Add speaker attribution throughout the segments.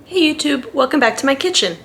Speaker 1: Hey YouTube, welcome back to my kitchen.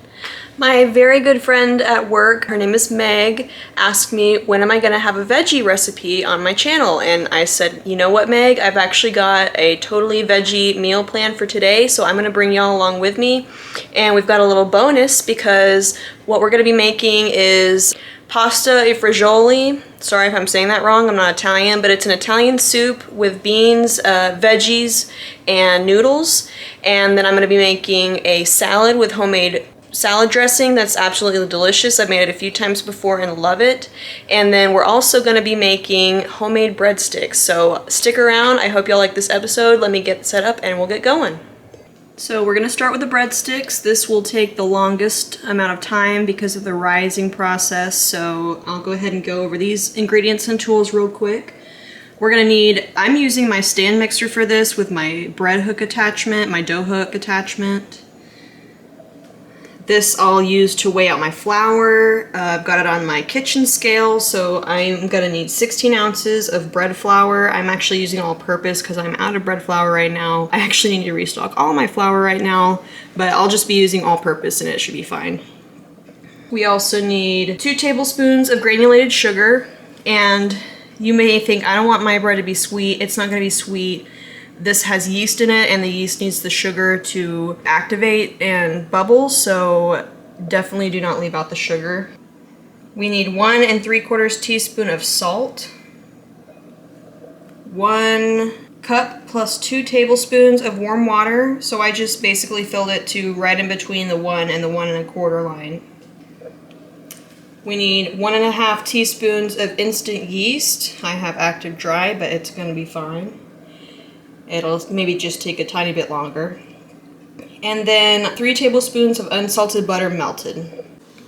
Speaker 1: My very good friend at work, her name is Meg, asked me when am I gonna have a veggie recipe on my channel, and I said, you know what, Meg, I've actually got a totally veggie meal plan for today, so I'm gonna bring y'all along with me. And we've got a little bonus because what we're gonna be making is pasta e fagioli. Sorry if I'm saying that wrong, I'm not Italian, but it's an Italian soup with beans, veggies, and noodles. And then I'm gonna be making a salad with homemade salad dressing that's absolutely delicious. I've made it a few times before and love it. And then we're also gonna be making homemade breadsticks. So stick around, I hope y'all like this episode. Let me get set up and we'll get going. So we're gonna start with the breadsticks. This will take the longest amount of time because of the rising process, so I'll go ahead and go over these ingredients and tools real quick. We're gonna need, I'm using my stand mixer for this with my bread hook attachment, my dough hook attachment. This I'll use to weigh out my flour. I've got it on my kitchen scale, so I'm gonna need 16 ounces of bread flour. I'm actually using all-purpose because I'm out of bread flour right now. I actually need to restock all my flour right now, but I'll just be using all-purpose and it should be fine. We also need 2 tablespoons of granulated sugar, and you may think, I don't want my bread to be sweet. It's not gonna be sweet. This has yeast in it, and the yeast needs the sugar to activate and bubble, so definitely do not leave out the sugar. We need 1 3/4 teaspoon of salt, 1 cup plus 2 tablespoons of warm water, so I just basically filled it to right in between the 1 and the 1 1/4 line. We need 1 1/2 teaspoons of instant yeast. I have active dry, but it's gonna be fine. It'll maybe just take a tiny bit longer. And then 3 tablespoons of unsalted butter melted.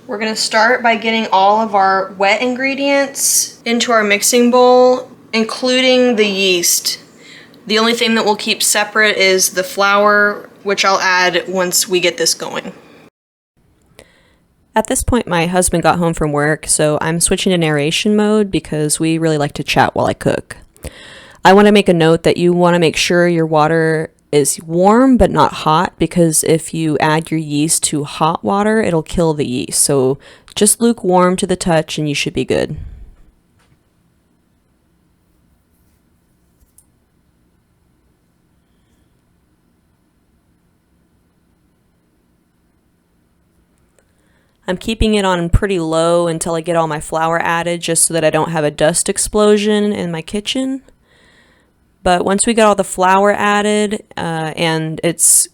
Speaker 1: We're gonna start by getting all of our wet ingredients into our mixing bowl, including the yeast. The only thing that we'll keep separate is the flour, which I'll add once we get this going.
Speaker 2: At this point, my husband got home from work, so I'm switching to narration mode because we really like to chat while I cook. I want to make a note that you want to make sure your water is warm but not hot, because if you add your yeast to hot water, it'll kill the yeast. So just lukewarm to the touch and you should be good. I'm keeping it on pretty low until I get all my flour added, just so that I don't have a dust explosion in my kitchen. But once we get all the flour added and it's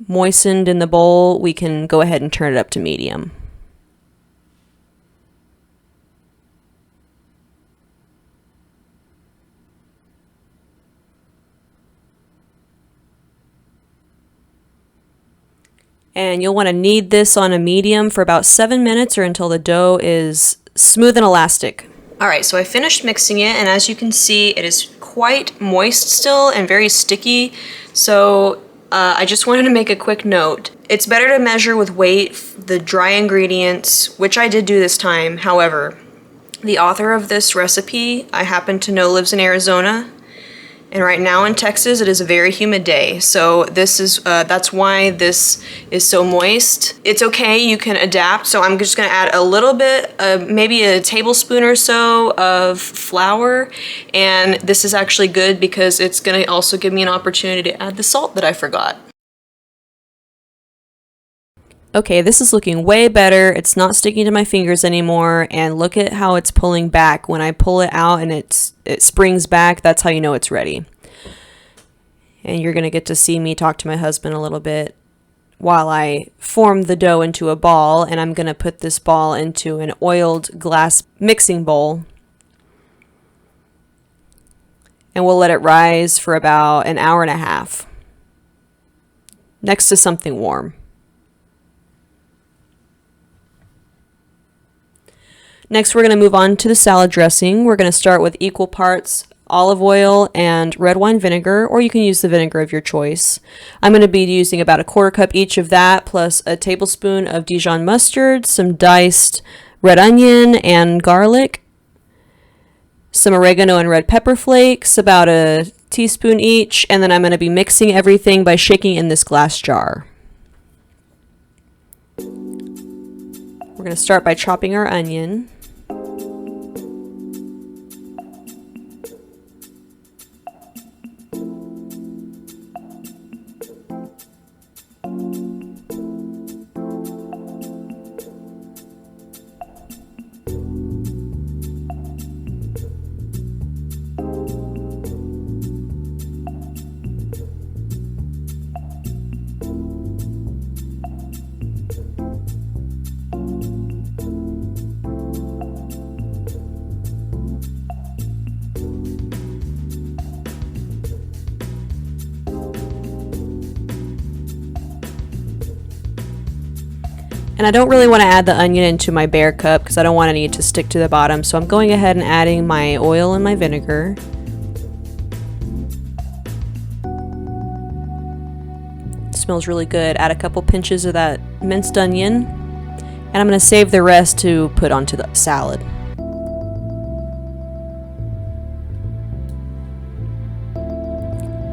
Speaker 2: moistened in the bowl, we can go ahead and turn it up to medium. And you'll want to knead this on a medium for about 7 minutes or until the dough is smooth and elastic.
Speaker 1: Alright, so I finished mixing it, and as you can see, it is quite moist still and very sticky, so I just wanted to make a quick note. It's better to measure with weight the dry ingredients, which I did do this time. However, the author of this recipe, I happen to know, lives in Arizona, and right now in Texas it is a very humid day, so this is that's why this is so moist. It's okay, you can adapt, so I'm just gonna add a little bit, maybe a tablespoon or so of flour, and this is actually good because it's gonna also give me an opportunity to add the salt that I forgot.
Speaker 2: Okay, this is looking way better. It's not sticking to my fingers anymore, and look at how it's pulling back. When I pull it out and it springs back, that's how you know it's ready. And you're gonna get to see me talk to my husband a little bit while I form the dough into a ball, and I'm gonna put this ball into an oiled glass mixing bowl. And we'll let it rise for about an hour and a half next to something warm. Next, we're going to move on to the salad dressing. We're going to start with equal parts olive oil and red wine vinegar, or you can use the vinegar of your choice. I'm going to be using about 1/4 cup each of that, plus a tablespoon of Dijon mustard, some diced red onion and garlic, some oregano and red pepper flakes, about a teaspoon each, and then I'm going to be mixing everything by shaking in this glass jar. going to start by chopping our onion. And I don't really want to add the onion into my bare cup because I don't want any to stick to the bottom. So I'm going ahead and adding my oil and my vinegar. It smells really good. Add a couple pinches of that minced onion. And I'm going to save the rest to put onto the salad.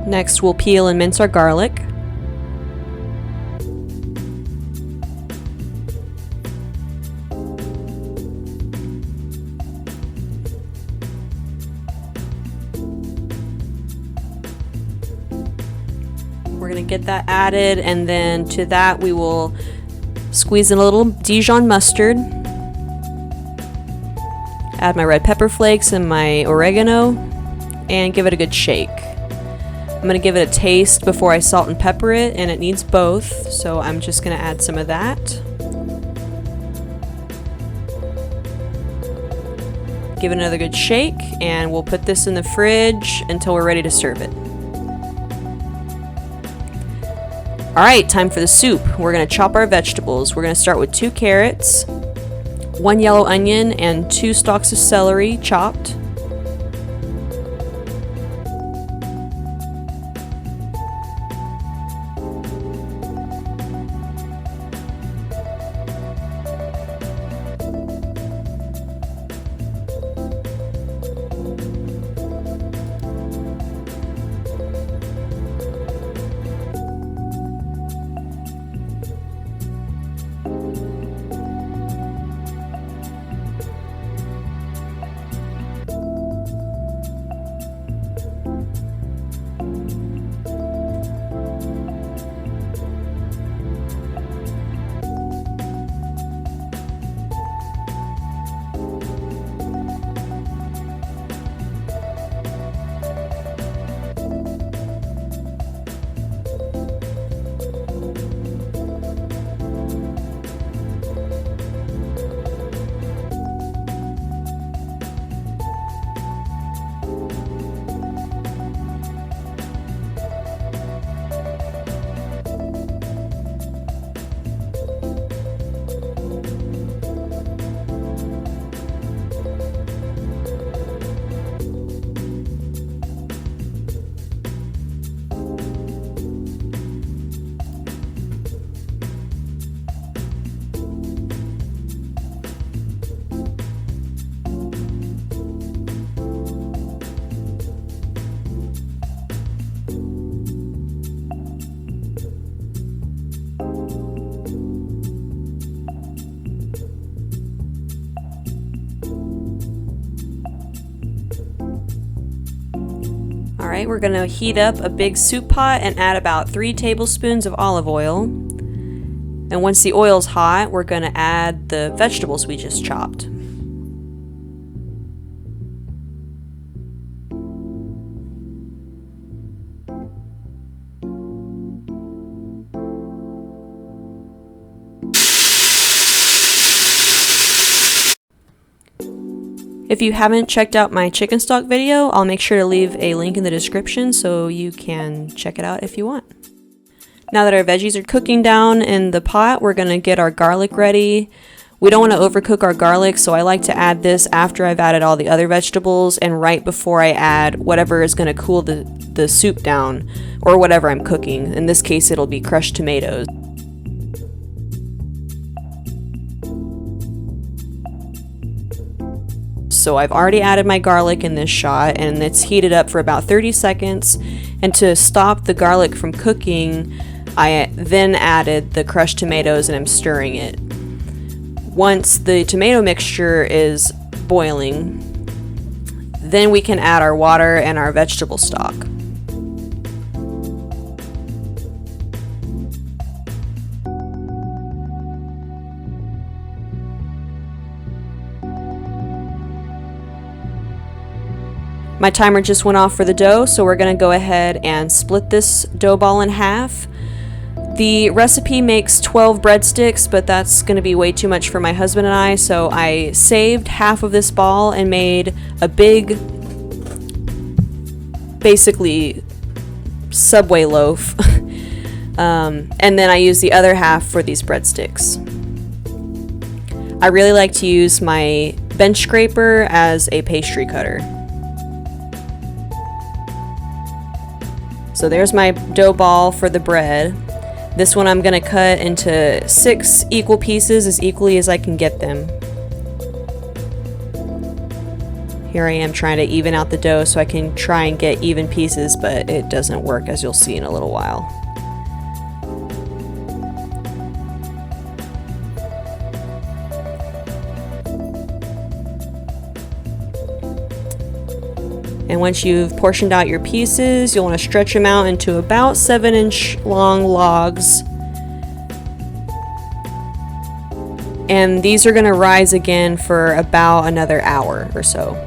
Speaker 2: Next, we'll peel and mince our garlic. We're going to get that added, and then to that we will squeeze in a little Dijon mustard, add my red pepper flakes and my oregano, and give it a good shake. I'm going to give it a taste before I salt and pepper it, and it needs both, so I'm just going to add some of that. Give it another good shake, and we'll put this in the fridge until we're ready to serve it. Alright, time for the soup. We're going to chop our vegetables. We're going to start with 2 carrots, 1 yellow onion, and 2 stalks of celery chopped. Alright, we're going to heat up a big soup pot and add about 3 tablespoons of olive oil. And once the oil's hot, we're going to add the vegetables we just chopped. If you haven't checked out my chicken stock video, I'll make sure to leave a link in the description so you can check it out if you want. Now that our veggies are cooking down in the pot, we're going to get our garlic ready. We don't want to overcook our garlic, so I like to add this after I've added all the other vegetables and right before I add whatever is going to cool the soup down, or whatever I'm cooking. In this case, it'll be crushed tomatoes. So I've already added my garlic in this shot, and it's heated up for about 30 seconds. And to stop the garlic from cooking, I then added the crushed tomatoes and I'm stirring it. Once the tomato mixture is boiling, then we can add our water and our vegetable stock. My timer just went off for the dough, so we're going to go ahead and split this dough ball in half. The recipe makes 12 breadsticks, but that's going to be way too much for my husband and I, so I saved half of this ball and made a big, basically, Subway loaf. And then I used the other half for these breadsticks. I really like to use my bench scraper as a pastry cutter. So there's my dough ball for the bread. This one I'm going to cut into 6 equal pieces, as equally as I can get them. Here I am trying to even out the dough so I can try and get even pieces, but it doesn't work, as you'll see in a little while. And once you've portioned out your pieces, you'll want to stretch them out into about 7-inch long logs. And these are going to rise again for about another hour or so.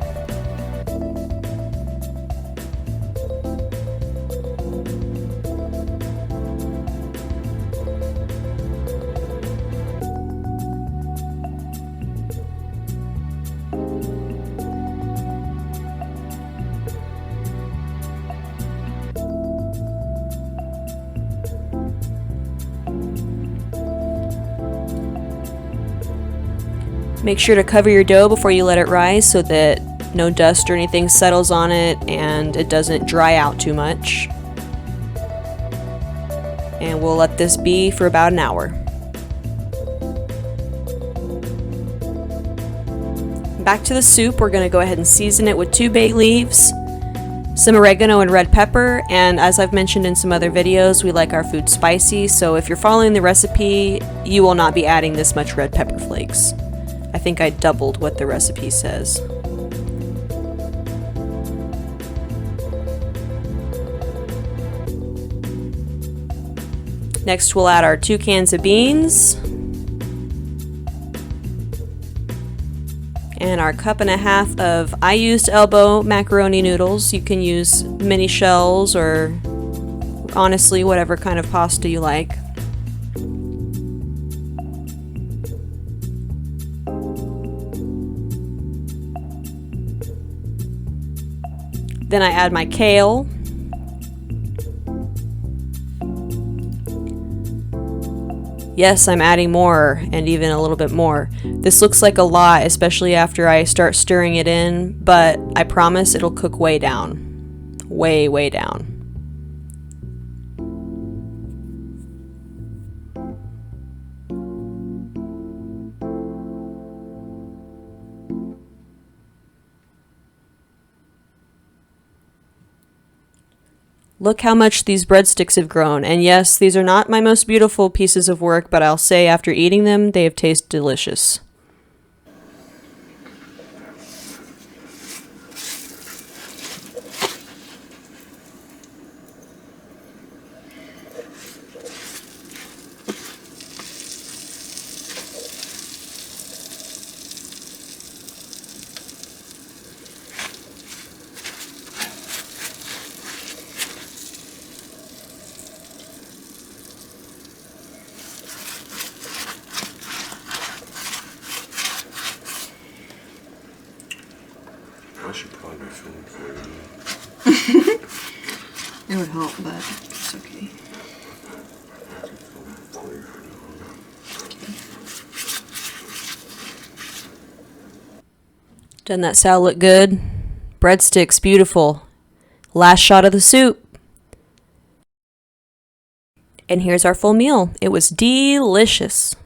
Speaker 2: Make sure to cover your dough before you let it rise so that no dust or anything settles on it and it doesn't dry out too much. And we'll let this be for about an hour. Back to the soup, we're going to go ahead and season it with 2 bay leaves, some oregano and red pepper, and as I've mentioned in some other videos, we like our food spicy, so if you're following the recipe, you will not be adding this much red pepper flakes. I think I doubled what the recipe says. Next, we'll add our 2 cans of beans and our 1.5 cups of, I used elbow macaroni noodles. You can use mini shells or honestly whatever kind of pasta you like. Then I add my kale. Yes, I'm adding more and even a little bit more. This looks like a lot, especially after I start stirring it in, but I promise it'll cook way down. Way, way down. Look how much these breadsticks have grown, and yes, these are not my most beautiful pieces of work, but I'll say after eating them, they have tasted delicious.
Speaker 3: I should probably be filming for you.
Speaker 1: It would help, but it's okay.
Speaker 2: Doesn't that salad look good? Breadsticks, beautiful. Last shot of the soup. And here's our full meal. It was delicious.